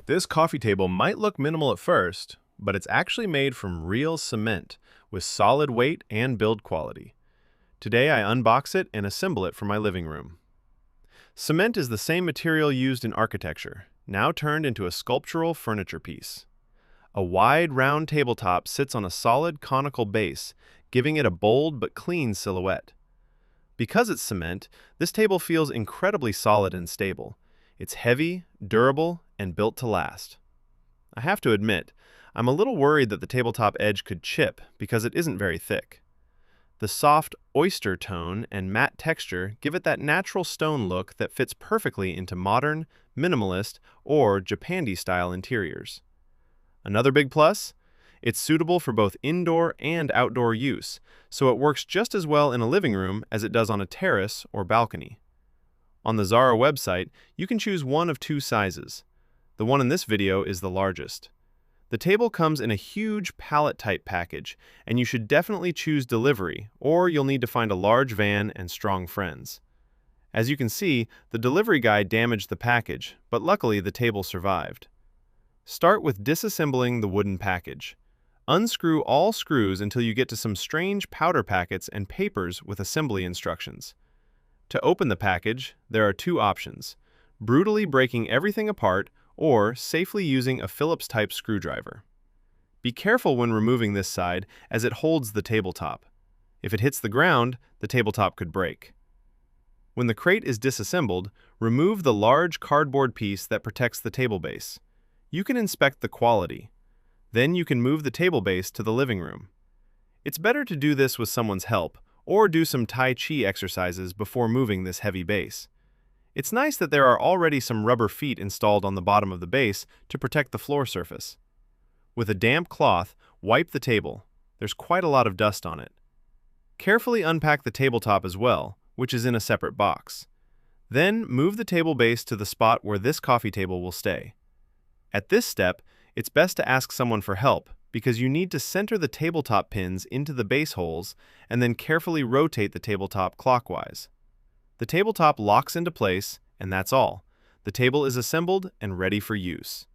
This coffee table might look minimal at first, but it's actually made from real cement with solid weight and build quality. Today I unbox it and assemble it for my living room. Cement is the same material used in architecture, now turned into a sculptural furniture piece. A wide, round tabletop sits on a solid conical base, giving it a bold but clean silhouette. Because it's cement, this table feels incredibly solid and stable. It's heavy, durable, and built to last. I have to admit, I'm a little worried that the tabletop edge could chip because it isn't very thick. The soft oyster tone and matte texture give it that natural stone look that fits perfectly into modern, minimalist, or Japandi-style interiors. Another big plus? It's suitable for both indoor and outdoor use, so it works just as well in a living room as it does on a terrace or balcony. On the Zara website, you can choose one of two sizes. The one in this video is the largest. The table comes in a huge pallet-type package, and you should definitely choose delivery, or you'll need to find a large van and strong friends. As you can see, the delivery guy damaged the package, but luckily the table survived. Start with disassembling the wooden package. Unscrew all screws until you get to some strange powder packets and papers with assembly instructions. To open the package, there are two options: brutally breaking everything apart or safely using a Phillips-type screwdriver. Be careful when removing this side as it holds the tabletop. If it hits the ground, the tabletop could break. When the crate is disassembled, remove the large cardboard piece that protects the table base. You can inspect the quality. Then you can move the table base to the living room. It's better to do this with someone's help, or do some Tai Chi exercises before moving this heavy base. It's nice that there are already some rubber feet installed on the bottom of the base to protect the floor surface. With a damp cloth, wipe the table. There's quite a lot of dust on it. Carefully unpack the tabletop as well, which is in a separate box. Then move the table base to the spot where this coffee table will stay. At this step, it's best to ask someone for help because you need to center the tabletop pins into the base holes and then carefully rotate the tabletop clockwise. The tabletop locks into place, and that's all. The table is assembled and ready for use.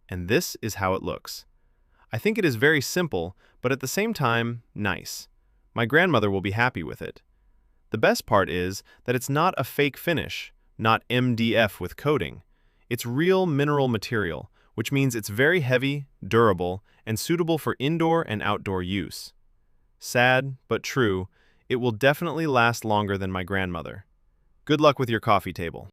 And this is how it looks. I think it is very simple, but at the same time, nice. My grandmother will be happy with it. The best part is that it's not a fake finish, not MDF with coating. It's real mineral material, which means it's very heavy, durable, and suitable for indoor and outdoor use. Sad, but true, it will definitely last longer than my grandmother. Good luck with your coffee table.